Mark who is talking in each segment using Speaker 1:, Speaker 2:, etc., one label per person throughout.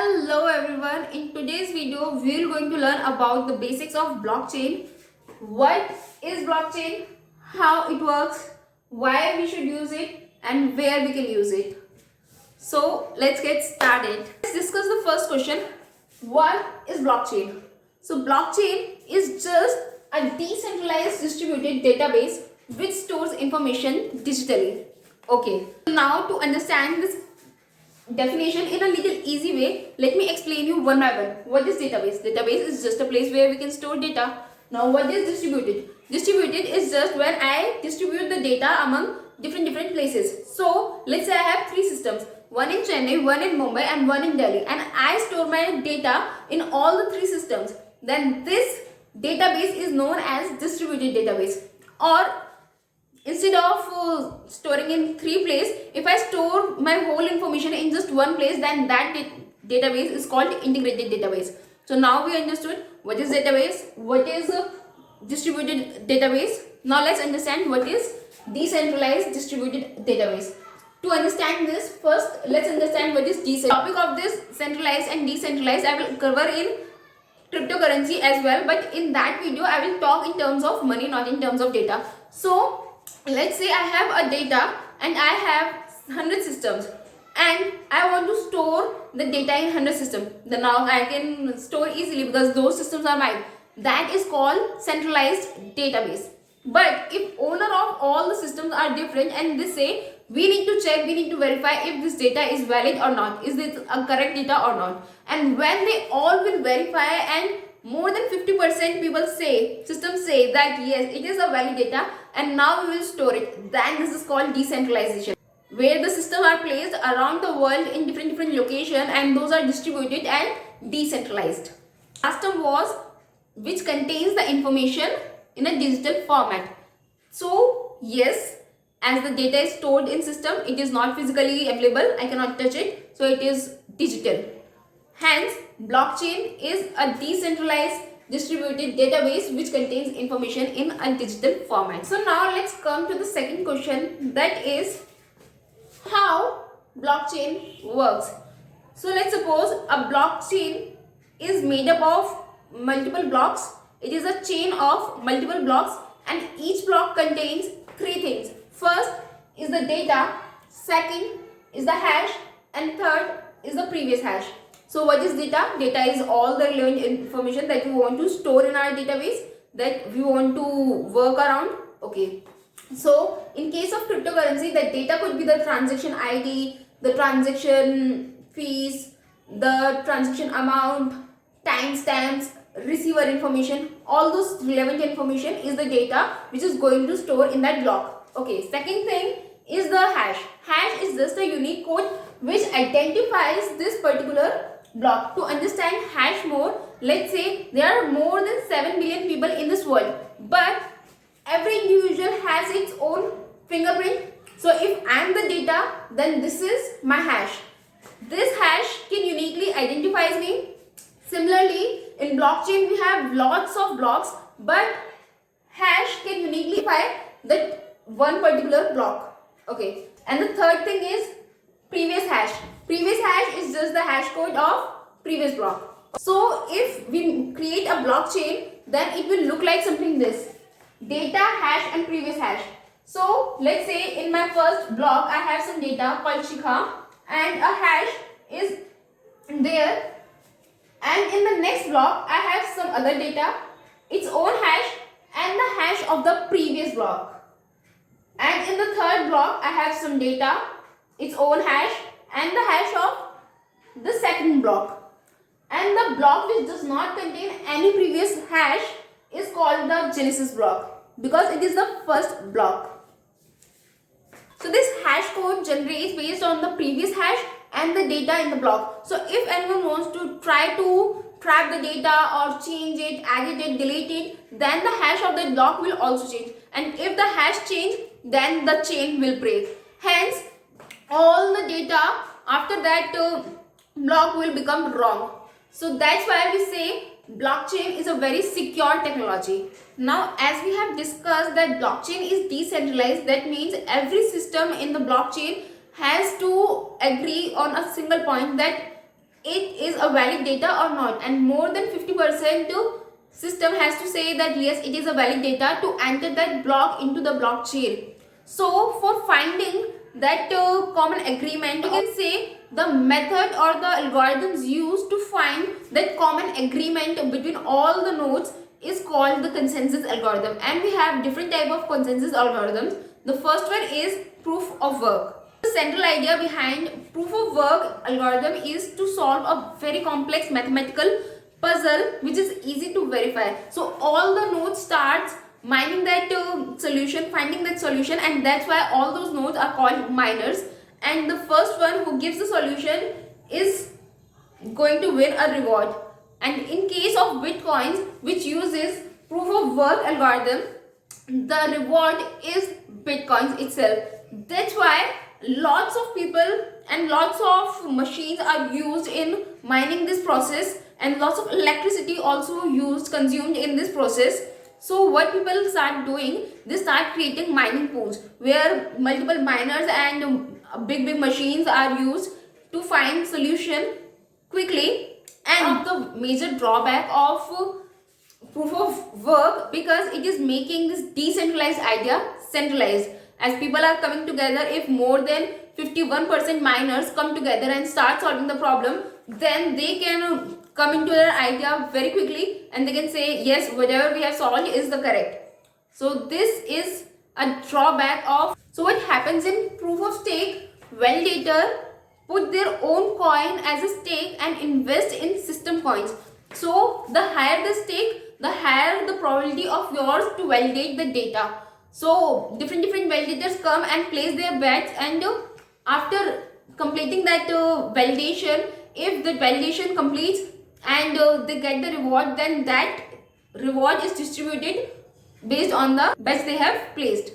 Speaker 1: Hello everyone, in today's video we are going to learn about the basics of blockchain. What is blockchain, how it works, why we should use it and where we can use it. So let's get started. Let's discuss the first question. What is blockchain? So blockchain is just a decentralized distributed database which stores information digitally. Okay, now to understand this definition in a little easy way, let me explain you one by one. What is database? Database is just a place where we can store data. Now what is distributed? Distributed is just when I distribute the data among different places. So let's say I have three systems, one in Chennai, one in Mumbai and one in Delhi, and I store my data in all the three systems. Then this database is known as distributed database. Or instead of storing in three places, if I store my whole information in just one place, then that database is called integrated database. So now we understood what is database, what is a distributed database. Now let's understand what is decentralized distributed database. To understand this, first let's understand what is decentralized. Topic of this centralized and decentralized I will cover in cryptocurrency as well, but in that video I will talk in terms of money, not in terms of data. So let's say I have a data and I have 100 systems and I want to store the data in 100 systems. Then now I can store easily because those systems are mine. That is called centralized database. But if owner of all the systems are different and they say we need to check, we need to verify if this data is valid or not, is it a correct data or not, and when they all will verify and more than 50% people say, systems say that yes, it is a valid data and now we will store it, then this is called decentralization, where the systems are placed around the world in different locations and those are distributed and decentralized. Last term was which contains the information in a digital format. So yes, as the data is stored in system, it is not physically available, I cannot touch it, so it is digital. Hence, blockchain is a decentralized distributed database which contains information in a digital format. So now let's come to the second question, that is how blockchain works. So let's suppose a blockchain is made up of multiple blocks. It is a chain of multiple blocks and each block contains three things. First is the data, second is the hash and third is the previous hash. So what is data? Data is all the relevant information that we want to store in our database, that we want to work around. Okay. So in case of cryptocurrency, the data could be the transaction ID, the transaction fees, the transaction amount, timestamps, receiver information. All those relevant information is the data which is going to store in that block. Okay. Second thing is the hash. Hash is just a unique code which identifies this particular block. To understand hash more, let's say there are more than 7 billion people in this world, but every individual has its own fingerprint. So if I am the data, then this is my hash. This hash can uniquely identify me. Similarly, in blockchain we have lots of blocks, but hash can uniquely identify that one particular block. Okay. And the third thing is previous hash. Previous hash is just the hash code of previous block. So if we create a blockchain, then it will look like something this: data, hash and previous hash. So let's say in my first block I have some data called Shikha and a hash is there, and in the next block I have some other data, its own hash and the hash of the previous block, and in the third block I have some data, its own hash and the hash of the second block, and the block which does not contain any previous hash is called the genesis block because it is the first block. So this hash code generates based on the previous hash and the data in the block. So if anyone wants to try to trap the data or change it, edit it, delete it, then the hash of the block will also change, and if the hash change, then the chain will break. Hence all the data after that block will become wrong. So that's why we say blockchain is a very secure technology. Now as we have discussed that blockchain is decentralized, that means every system in the blockchain has to agree on a single point, that it is a valid data or not, and more than 50% system has to say that yes, it is a valid data to enter that block into the blockchain. So for finding that common agreement, you can say the method or the algorithms used to find that common agreement between all the nodes is called the consensus algorithm. And we have different type of consensus algorithms. The first one is proof of work. The central idea behind proof of work algorithm is to solve a very complex mathematical puzzle which is easy to verify. So all the nodes starts mining that solution, finding that solution, and that's why all those nodes are called miners. And the first one who gives the solution is going to win a reward. And in case of bitcoins, which uses proof of work algorithm, the reward is bitcoins itself. That's why lots of people and lots of machines are used in mining this process, and lots of electricity also consumed in this process. So what people start doing, they start creating mining pools where multiple miners and big machines are used to find solution quickly. And the major drawback of proof of work, because it is making this decentralized idea centralized. As people are coming together, if more than 51% miners come together and start solving the problem, then they can come into their idea very quickly and they can say yes, whatever we have solved is the correct. So this is a drawback of. So what happens in proof of stake, validator put their own coin as a stake and invest in system coins. So the higher the stake, the higher the probability of yours to validate the data. So different validators come and place their bets, and after completing that validation, if the validation completes and they get the reward, then that reward is distributed based on the bets they have placed.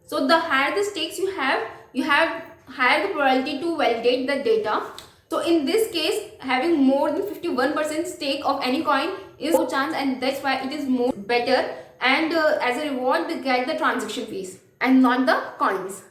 Speaker 1: So the higher the stakes you have higher the probability to validate the data. So in this case, having more than 51% stake of any coin is no chance, and that's why it is more better. And as a reward, they get the transaction fees and not the coins.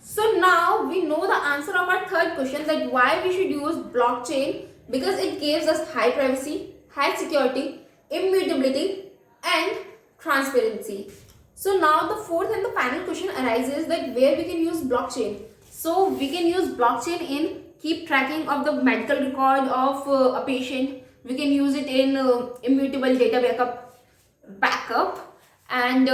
Speaker 1: So now we know the answer of our third question, that why we should use blockchain, because it gives us high privacy, high security, immutability and transparency. So now the fourth and the final question arises, that where we can use blockchain. So we can use blockchain in keep tracking of the medical record of a patient. We can use it in immutable data backup, and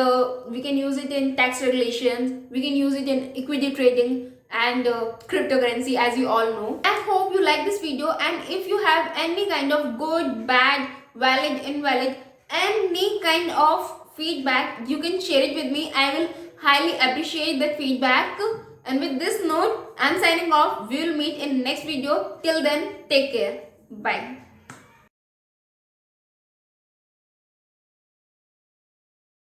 Speaker 1: we can use it in tax regulations. We can use it in equity trading and cryptocurrency, as you all know. I hope you like this video, and if you have any kind of good, bad, valid, invalid, any kind of feedback, you can share it with me. I will highly appreciate the feedback. And with this note, I'm signing off. We will meet in next video. Till then, take care. Bye.